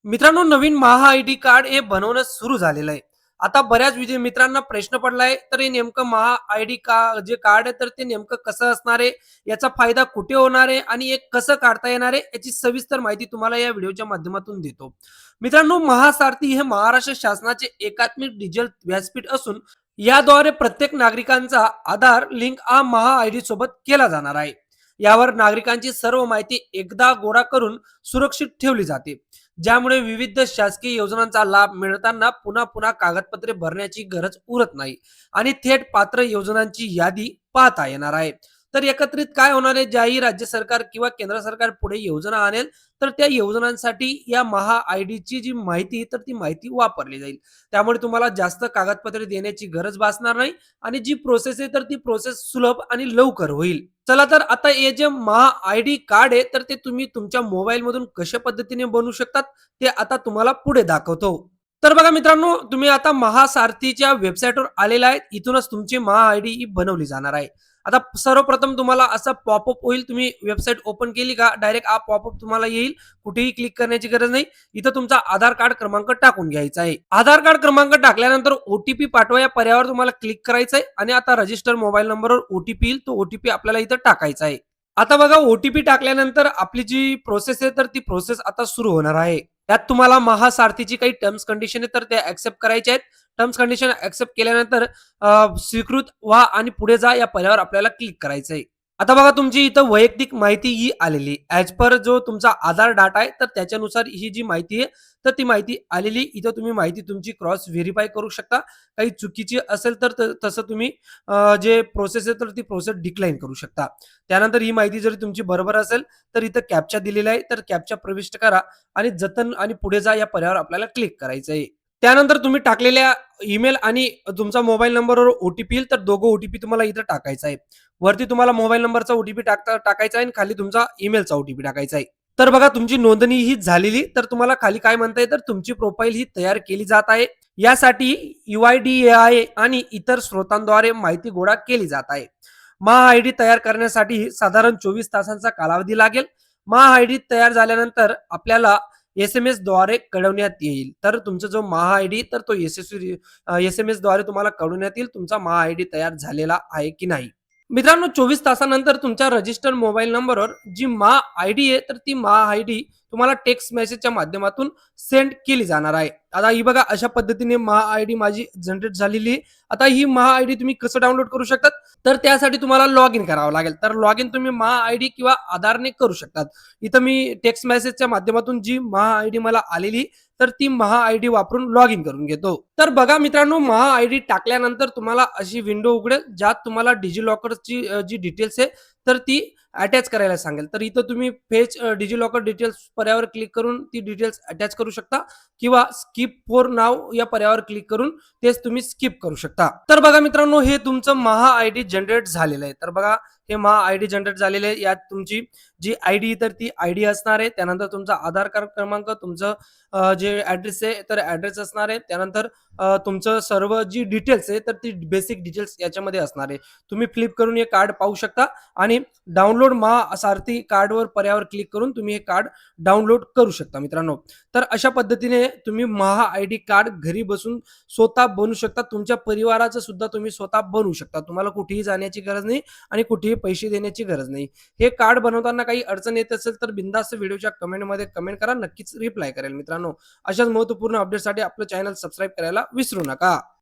मित्रांनो, नवीन महा-आयडी कार्ड हे बनवणं सुरू झालेलं आहे. आता बऱ्याच मित्रांना प्रश्न पडलाय, तर हे नेमकं महा-आयडी जे कार्ड आहे, तर ते नेमकं कसं असणार आहे? याचा फायदा कुठे होणार आहे? आणि हे कसं काढता येणार आहे? याची सविस्तर माहिती तुम्हाला या व्हिडिओच्या माध्यमातून देतो. मित्रांनो, महासारथी हे महाराष्ट्र शासनाचे एकात्मिक डिजिटल व्यासपीठ असून, याद्वारे प्रत्येक नागरिकांचा आधार लिंक हा महा-आयडी सोबत केला जाणार आहे. यावर नागरिकांची सर्व माहिती एकदा गोळा करून सुरक्षित ठेवली जाते. ज्यामुळे विविध शासकीय योजनांचा लाभ मिळताना पुन्हा पुन्हा कागदपत्रे भरण्याची गरज उरत नाही आणि थेट पात्र योजनांची यादी पाहता येणार आहे. तर एकत्रित काय होणार आहे, ज्याही राज्य सरकार किंवा केंद्र सरकार पुढे योजना आणेल, तर त्या योजनांसाठी या महा आयडीची जी माहिती तर ती माहिती वापरली जाईल. त्यामुळे तुम्हाला जास्त कागदपत्रे देण्याची गरज भासणार नाही आणि जी प्रोसेस आहे तर ती प्रोसेस सुलभ आणि लवकर होईल. चला तर आता हे जे महा आयडी कार्ड आहे तर ते तुम्ही तुमच्या मोबाईल मधून कशा पद्धतीने बनवू शकतात ते आता तुम्हाला पुढे दाखवतो. तर बघा मित्रांनो, तुम्ही आता महासारथीच्या वेबसाईटवर आलेला आहे. इथूनच तुमची महा आयडी ही बनवली जाणार आहे. आता सर्वप्रथम तुम्हाला असा पॉपअप होईल. तुम्ही वेबसाईट ओपन केली का डायरेक्ट हा पॉपअप तुम्हाला येईल. कुठेही क्लिक करण्याची गरज नाही. इथं तुमचा आधार कार्ड क्रमांक टाकून घ्यायचा आहे. आधार कार्ड क्रमांक टाकल्यानंतर ओटीपी पाठवा या पर्यायावर तुम्हाला क्लिक करायचं आहे आणि आता रजिस्टर मोबाईल नंबरवर ओटीपी येईल. तो ओटीपी आपल्याला इथं टाकायचा आहे. आता बघा, ओटीपी टाकल्यानंतर आपली जी प्रोसेस आहे तर ती प्रोसेस आता सुरू होणार आहे. त्यात तुम्हाला महासारथीची काही टर्म्स कंडिशन आहे तर त्या ऍक्सेप्ट करायच्या आहेत. टर्म्स कंडिशन ऍक्सेप्ट केल्यानंतर स्वीकृत व्हा आणि पुढे जा या पर्यायावर आपल्याला क्लिक करायचं आहे. आता बघा, तुमची इथं वैयक्तिक माहिती ही आलेली ऍज पर जो तुमचा आधार डाटा आहे तर त्याच्यानुसार ही जी माहिती आहे तर ती माहिती आलेली. इथं तुम्ही माहिती तुमची क्रॉस व्हेरीफाय करू शकता. काही चुकीची असेल तर तसं तुम्ही जे प्रोसेस आहे तर ती प्रोसेस डिक्लाइन करू शकता. त्यानंतर ही माहिती जरी तुमची बरोबर असेल तर इथं कॅप्चा दिलेला आहे तर कॅप्चा प्रविष्ट करा आणि जतन आणि पुढे जा या पर्यायावर आपल्याला क्लिक करायचं आहे. त्यानंतर तुम्ही टाकलेल्या ईमेल आणि तुमचा मोबाईल नंबरवर ओटीपी येईल तर दोघं ओटीपी तुम्हाला इथं टाकायचा आहे. वरती तुम्हाला मोबाईल नंबरचा ओटीपी टाकायचा आहे आणि खाली तुमचा ईमेलचा ओटीपी टाकायचा आहे. तर बघा, तुमची नोंदणी ही झालेली. तर तुम्हाला खाली काय म्हणताय, तर तुमची प्रोफाईल ही तयार केली जात आहे. यासाठी UIDAI आणि इतर स्रोतांद्वारे माहिती गोळा केली जात आहे. महा-आयडी तयार करण्यासाठी साधारण 24 तासांचा कालावधी लागेल. महा-आयडी तयार झाल्यानंतर आपल्याला SMS द्वारे कळवण्यात येईल. तर तुमचा जो महा-आयडी तर तो SMS द्वारे तुम्हाला कळवण्यात येईल तुमचा महा-आयडी तयार झालेला आहे की नाही. मित्रांनो, 24 तासानंतर तुमच्या रजिस्टर्ड मोबाईल नंबरवर जी महा-आयडी आहे तर ती महा-आयडी तुम्हाला टेक्स्ट मेसेजच्या माध्यमातून सेंड केली जाणार आहे. आता ही बघा, अशा पद्धतीने महा-आयडी माझी जनरेट झालेली आहे. आता ही महा-आयडी तुम्ही कसं डाउनलोड करू शकतात, तर त्यासाठी तुम्हाला लॉग इन करावं लागेल. तर लॉग इन तुम्ही महा-आयडी किंवा आधारने करू शकतात. इथं मी टेक्स्ट मेसेजच्या माध्यमातून जी महा-आयडी मला आलेली तर ती महा-आयडी वापरून लॉग इन करून घेतो. तर बघा मित्रांनो, महा-आयडी टाकल्यानंतर तुम्हाला अशी विंडो उघडेल ज्यात तुम्हाला डिजिलॉकरची जी डिटेल्स आहे तर ती अटॅच करायला सांगेल. तर इथं तुम्ही फेच डिजिलॉकर डिटेल्स पर्यायावर क्लिक करून ती डिटेल्स अटॅच करू शकता किंवा स्किप फॉर नाव या पर्यायावर क्लिक करून तेच तुम्ही स्किप करू शकता. तर बघा मित्रांनो, हे तुमचं महा-आयडी जनरेट झालेलं आहे. तर बघा, हे महा-आयडी जनरेट झालेले आहे. यात तुमची जी आयडी तर ती आयडी असणार आहे. त्यानंतर तुमचा आधार कार्ड क्रमांक, तुमचं जे ॲड्रेस आहे तर ॲड्रेस असणार आहे. त्यानंतर तुमचं सर्व जी डिटेल्स आहे तर ती बेसिक डिटेल्स याच्यामध्ये असणार आहे. तुम्ही फ्लिप करून हे कार्ड पाहू शकता आणि डाउनलोड महासारथी कार्डवर पर्यायावर क्लिक करून तुम्ही हे कार्ड डाउनलोड करू शकता मित्रांनो. तर अशा पद्धतीने तुम्ही महा-आयडी कार्ड घरी बसून स्वतः बनवू शकता. तुमच्या परिवाराचं सुद्धा तुम्ही स्वतः बनवू शकता. तुम्हाला कुठेही जाण्याची गरज नाही आणि कुठेही पैसे देण्याची गरज नाही. हे कार्ड बनवताना काही अडचण येत असेल तर बिनधास्त व्हिडिओच्या कमेंटमध्ये कमेंट करा. नक्कीच रिप्लाय करेल मित्रांनो. अशाच महत्त्वपूर्ण अपडेटसाठी आपलं चॅनल सबस्क्राईब करायला विसरू नका.